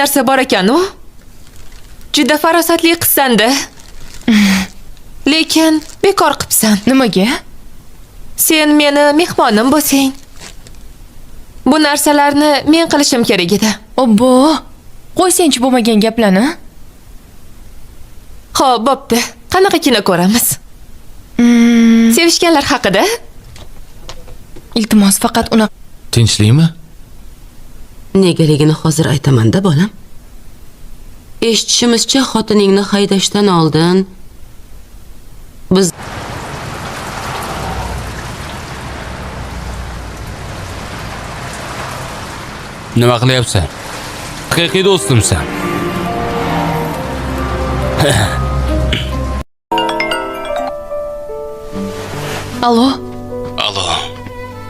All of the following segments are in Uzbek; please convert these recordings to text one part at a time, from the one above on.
narsa bor ekan-u. Juda farosatli qizsan-da. Lekin bekor qilibsan. Nimaga? Sen meni mehmonim bo'lsang, bu narsalarni men qilishim kerak edi. Obbo, qo'ysangchi bo'lmagan gaplarni. Xo'p, bo'pti. Qanaqa kino ko'ramiz? Sevishganlar haqida? Iltimos, faqat unaqa. Tinchlikmi? Negaligini hozir aytaman-da, bolam. Eshitishimizcha, xotiningni haydashdan oldin biz Nima qilyapsan? Haqiqiy do'stimsan. Allo. Allo.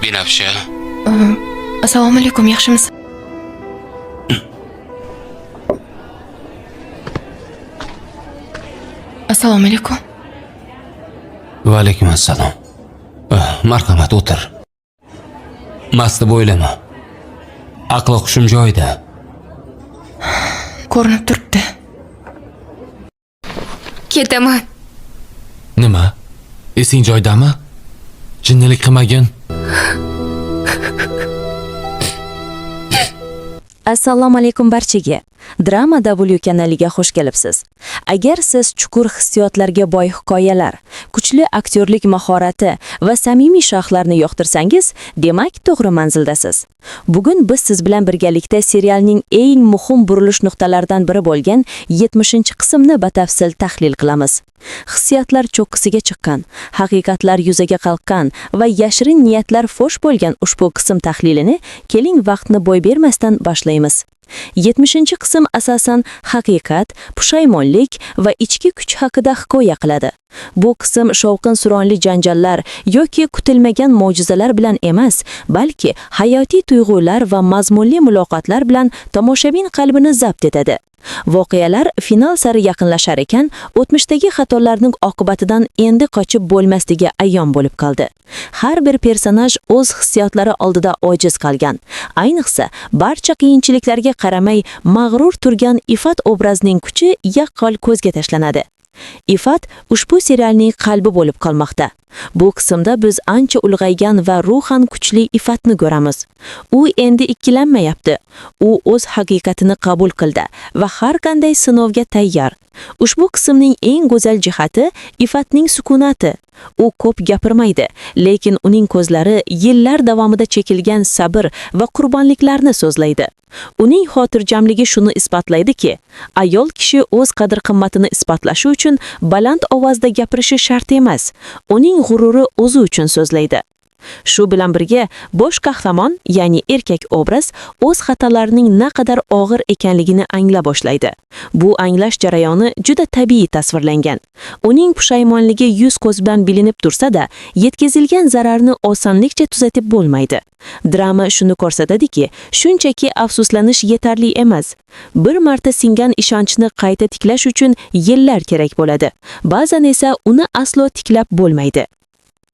Binafsha. Assalomu alaykum, yaxshimisiz? Assalomu alaykum. Va alaykum assalom. Marhamat, o'tir. Mast deb o'ylama. Aql hushim joyida. Ko'rinib turibdi. Ketaman. Nima? Esing joyidami? Jinnilik qilmagin. Assalomu alaykum barchaga. Drama W kanaliga xush kelibsiz. Agar siz chuqur hissiyotlarga boy hikoyalar, kuchli aktyorlik mahorati va samimiy shaxslarni yoqtirsangiz, demak to'g'ri manzildasiz. Bugun biz siz bilan birgalikda serialning eng muhim burilish nuqtalaridan biri bo'lgan 70-qismni batafsil tahlil qilamiz. Hissiyotlar cho'qqisiga chiqqan, haqiqatlar yuzaga qalqqan va yashirin niyatlar fosh bo'lgan ushbu qism tahlilini keling vaqtni boy bermasdan boshlaymiz. 70-qism asosan haqiqat, pushaymonlik va ichki kuch haqida hikoya qiladi. Bu qism shovqin-suronli janjallar yoki kutilmagan mo'jizalar bilan emas, balki hayotiy tuyg'ular va mazmunli muloqotlar bilan tomoshabin qalbini zabt etadi. Voqealar final sari yaqinlashar ekan, o'tmishdagi xatolarning oqibatidan endi qochib bo'lmasligi ayon bo'lib qoldi. Har bir personaj o'z hissiyotlari oldida ojiz qolgan. Ayniqsa, barcha qiyinchiliklarga qaramay mag'rur turgan Ifat obrazining kuchi yaqqol ko'zga tashlanadi. Ifat ushbu serialning qalbi bo'lib qolmoqda. Bu qismda biz ancha ulg'aygan va ruhan kuchli Ifatni ko'ramiz. U endi ikkilanmayapti. U o'z haqiqatini qabul qildi va har qanday sinovga tayyor. Ushbu qismning eng go'zal jihati Ifatning sukunati. U ko'p gapirmaydi, lekin uning ko'zlari yillar davomida chekilgan sabr va qurbonliklarni so'zlaydi. Uning xotirjamligi shuni isbotlaydiki, ayol kishi o'z qadr-qimmatini isbotlashi uchun baland ovozda gapirishi shart emas. Uning g'ururi o'zi uchun so'zlaydi. Shu bilan birga bosh qahramon, ya'ni erkak obraz o'z xatolarining naqadar og'ir ekanligini angla boshlaydi. Bu anglash jarayoni juda tabiiy tasvirlangan. Uning pushaymonligi yuz ko'z bilan bilinib tursa-da, yetkazilgan zararni osonlikcha tuzatib bo'lmaydi. Drama shuni ko'rsatadiki, shunchaki afsuslanish yetarli emas. Bir marta singan ishonchni qayta tiklash uchun yillar kerak bo'ladi. Ba'zan esa uni aslo tiklab bo'lmaydi.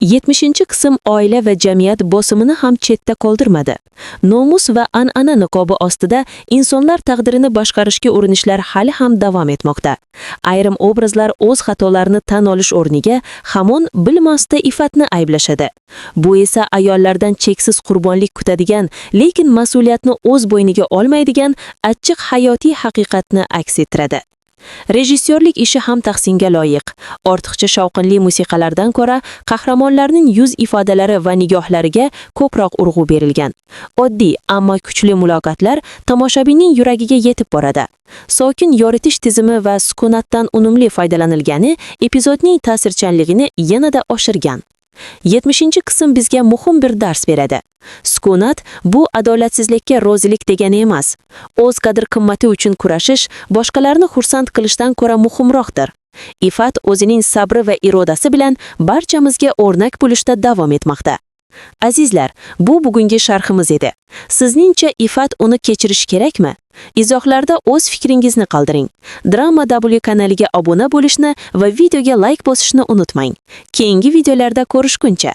70-qism oila va jamiyat bosimini ham chetda qoldirmadi. Nomus va an'ana niqobi ostida insonlar taqdirini boshqarishga urinishlar hali ham davom etmoqda. Ayrim obrazlar o'z xatolarini tan olish o'rniga hamon bilmasda Ifatni ayblashadi. Bu esa ayollardan cheksiz qurbonlik kutadigan, lekin mas'uliyatni o'z bo'yniga olmaydigan achchiq hayotiy haqiqatni aks ettiradi. Rejissyorlik ishi ham tahsinga loyiq. Ortiqcha shovqinli musiqalardan ko'ra qahramonlarning yuz ifodalari va nigohlariga ko'proq urg'u berilgan. Oddiy, ammo kuchli muloqotlar tomoshabinning yuragiga yetib boradi. Sokin yoritish tizimi va sukunatdan unumli foydalanilgani epizodning ta'sirchanligini yanada oshirgan. 70-qism bizga muhim bir dars beradi. Sukunat bu adolatsizlikka rozilik degani emas. O'z qadr-qimmati uchun kurashish boshqalarni xursand qilishdan ko'ra muhimroqdir. Ifat o'zining sabri va irodasi bilan barchamizga o'rnak bo'lishda davom etmoqda. Azizlar, bu bugungi sharhimiz edi. Sizningcha Ifat uni kechirish kerakmi? Izohlarda o'z fikringizni qoldiring. Drama W kanaliga obuna bo'lishni va videoga like bosishni unutmang. Keyingi videolarda ko'rishguncha